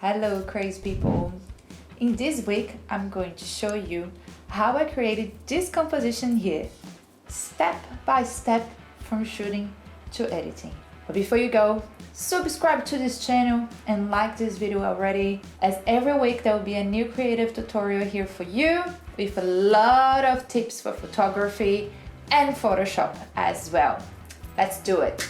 Hello crazy people! In this week I'm going to show you how I created this composition here, step by step from shooting to editing. But before you go, subscribe to this channel and like this video already, as every week there will be a new creative tutorial here for you with a lot of tips for photography and Photoshop as well. Let's do it!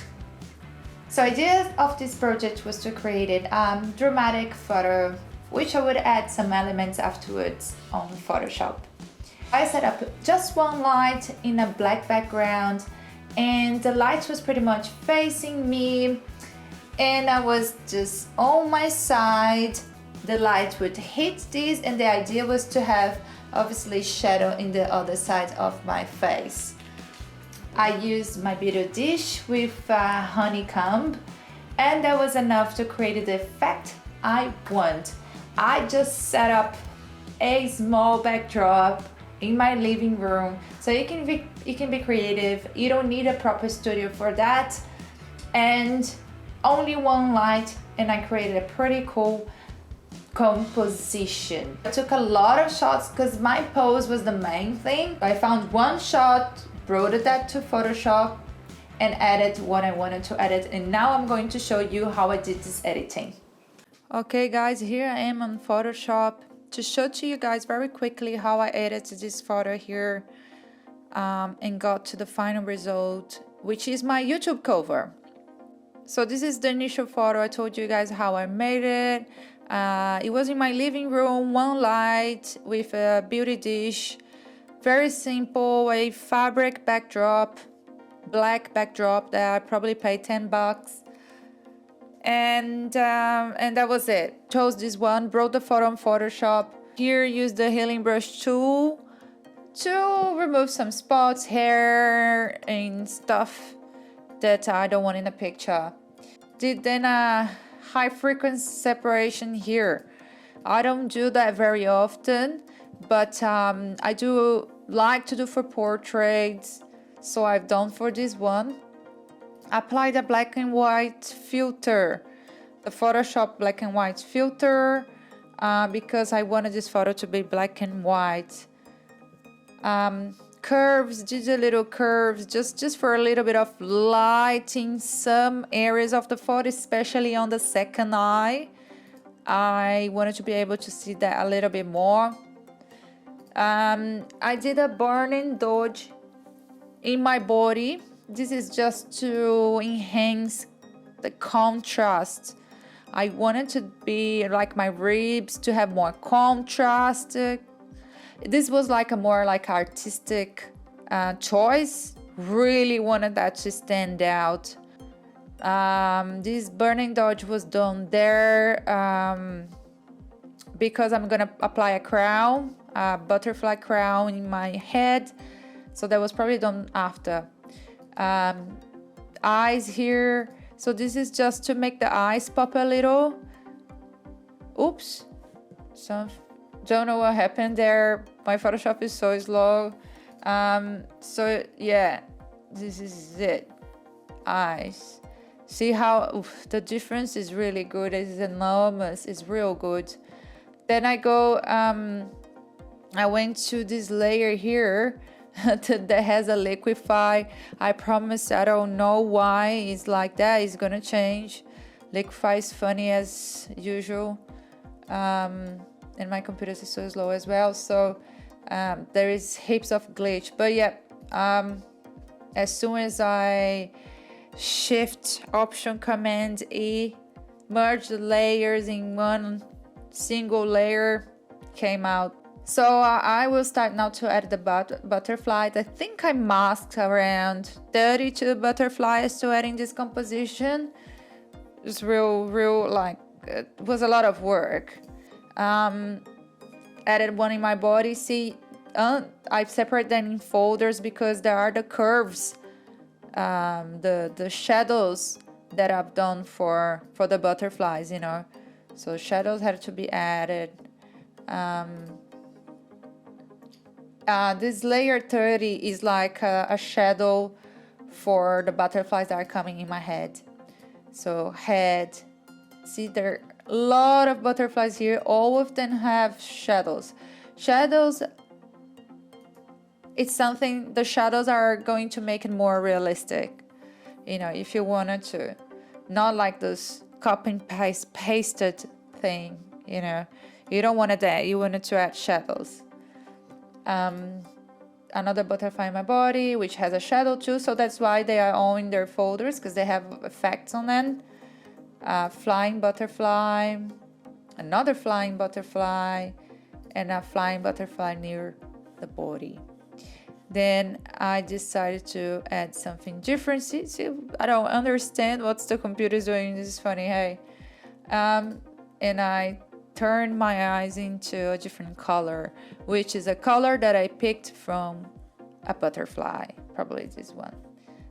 So idea of this project was to create a dramatic photo, which I would add some elements afterwards on Photoshop. I set up just one light in a black background, and the light was pretty much facing me, and I was just on my side. The light would hit this, and the idea was to have obviously shadow in the other side of my face. I used my video dish with honeycomb, and that was enough to create the effect I want. I just set up a small backdrop in my living room, so you can be creative. You don't need a proper studio for that, and only one light, and I created a pretty cool composition. I took a lot of shots because my pose was the main thing. I found one shot, brought that to Photoshop, and added what I wanted to edit, and now I'm going to show you how I did this editing. Okay guys, here I am on Photoshop to show to you guys very quickly how I edited this photo here and got to the final result, which is my YouTube cover. So this is the initial photo. I told you guys how I made it. It was in my living room, one light with a beauty dish. Very simple, a fabric backdrop, black backdrop that I probably paid 10 bucks. And that was it. Chose this one, brought the photo on Photoshop. Here, use the healing brush tool to remove some spots, hair, and stuff that I don't want in the picture. Did then a high frequency separation here. I don't do that very often, but I do like to do for portraits, so I've done for this one. Apply the black and white filter, the Photoshop black and white filter, because I wanted this photo to be black and white. Curves, did a little curves just for a little bit of light in some areas of the photo, especially on the second eye. I wanted to be able to see that a little bit more. I did a burning dodge in my body. This is just to enhance the contrast. I wanted to be like my ribs to have more contrast. This was like a more like artistic choice. Really wanted that to stand out. This burning dodge was done there because I'm gonna apply a crown, a butterfly crown in my head, so that was probably done after. Eyes here, so this is just to make the eyes pop a little. Oops, so don't know what happened there. My Photoshop is so slow. So yeah, this is it. Eyes. See how the difference is really good. It's enormous. It's real good. Then I go. I went to this layer here that has a liquify. I promise I don't know why it's like that. It's gonna change. Liquify is funny as usual. And my computer is so slow as well, so there is heaps of glitch. But yeah, as soon as I shift option command E, merge the layers in one single layer, came out. So I will start now to add the butterflies. I think I masked around 32 butterflies to add in this composition. It's real like, it was a lot of work. Added one in my body. See, I've separated them in folders because there are the curves, the shadows that I've done for the butterflies, you know. So shadows had to be added. This layer 30 is like a shadow for the butterflies that are coming in my head. So head, see there lot of butterflies here. All of them have shadows. Shadows, it's something, the shadows are going to make it more realistic. You know, if you wanted to, not like those copy and pasted thing, you know, you don't want that. You wanted to add shadows. Another butterfly in my body, which has a shadow too, so that's why they are all in their folders, because they have effects on them. Flying butterfly, another flying butterfly, and a flying butterfly near the body. Then I decided to add something different. See, I don't understand what's the computer doing. This is funny, hey. And I turned my eyes into a different color, which is a color that I picked from a butterfly, probably this one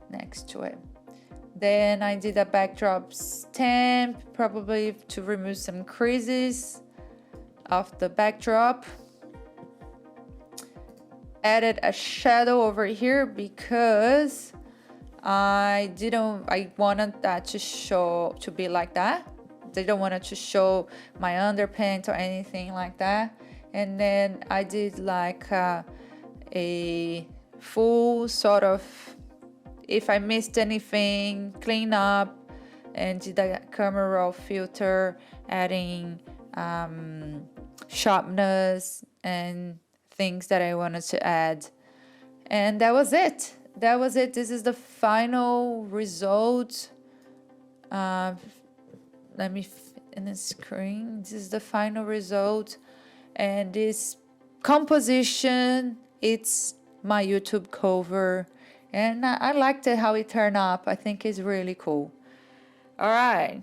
next to it. Then I did a backdrop stamp, probably to remove some creases of the backdrop. Added a shadow over here because I wanted that to be like that. Didn't want it to show my underpants or anything like that. And then I did like a full sort of, if I missed anything, clean up, and did a camera raw filter, adding sharpness and things that I wanted to add. And that was it. This is the final result. Let me in the screen. This is the final result, and this composition, it's my YouTube cover, and I liked it how it turned up. I think it's really cool. All right,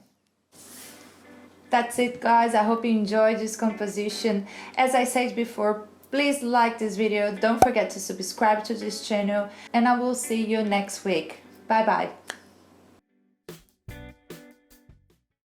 that's it, guys. I hope you enjoyed this composition. As I said before, please like this video. Don't forget to subscribe to this channel, and I will see you next week. Bye bye.